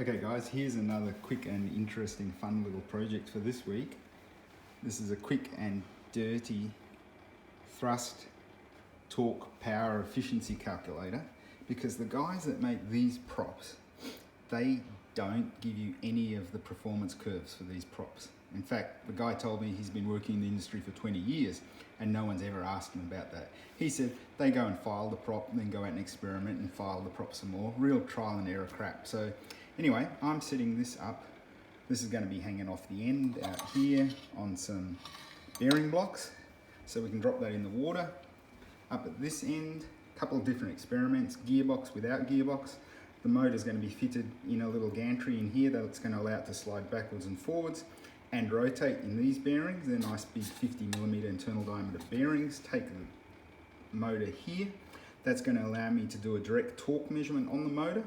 Okay guys, here's another quick and interesting fun little project for this week. This is a quick and dirty thrust, torque, power, efficiency calculator, because the guys that make these props, they don't give you any of the performance curves for these props. In fact, the guy told me he's been working in the industry for 20 years and no one's ever asked him about that. He said they go and file the prop and then go out and experiment and file the prop some more. Real trial and error crap. So anyway, I'm setting this up. This is going to be hanging off the end out here on some bearing blocks. So we can drop that in the water. Up at this end, a couple of different experiments, gearbox without gearbox. The motor is going to be fitted in a little gantry in here that's going to allow it to slide backwards and forwards and rotate in these bearings. They're nice big 50mm internal diameter bearings. Take the motor here. That's going to allow me to do a direct torque measurement on the motor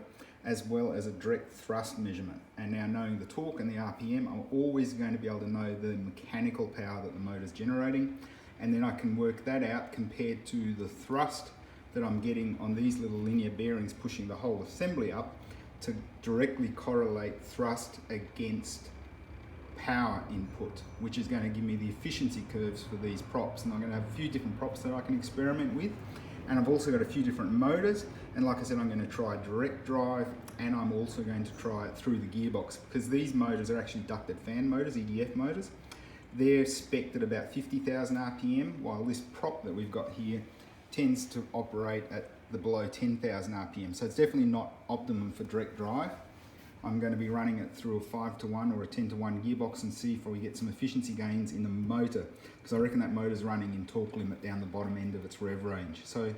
as well as a direct thrust measurement. And now knowing the torque and the RPM, I'm always going to be able to know the mechanical power that the motor is generating. And then I can work that out compared to the thrust that I'm getting on these little linear bearings pushing the whole assembly up to directly correlate thrust against power input, which is going to give me the efficiency curves for these props. And I'm going to have a few different props that I can experiment with. And I've also got a few different motors. And like I said, I'm going to try direct drive, and I'm also going to try it through the gearbox, because these motors are actually ducted fan motors, EDF motors. They're spec'd at about 50,000 RPM, while this prop that we've got here tends to operate at the below 10,000 RPM. So it's definitely not optimum for direct drive. I'm going to be running it through a 5-to-1 or a 10-to-1 gearbox and see if we get some efficiency gains in the motor, because I reckon that motor's running in torque limit down the bottom end of its rev range. So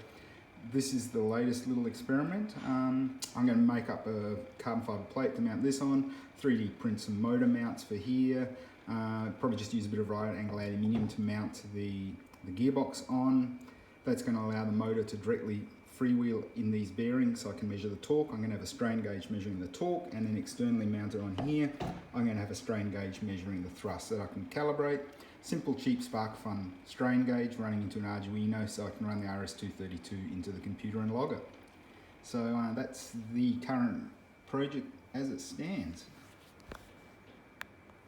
this is the latest little experiment. I'm going to make up a carbon fibre plate to mount this on, 3D print some motor mounts for here, probably just use a bit of right angle aluminium to mount the gearbox on. That's going to allow the motor to directly freewheel in these bearings so I can measure the torque. I'm going to have a strain gauge measuring the torque, and then externally mounted on here, I'm going to have a strain gauge measuring the thrust that I can calibrate. Simple, cheap Sparkfun strain gauge running into an Arduino so I can run the RS-232 into the computer and log it. So that's the current project as it stands.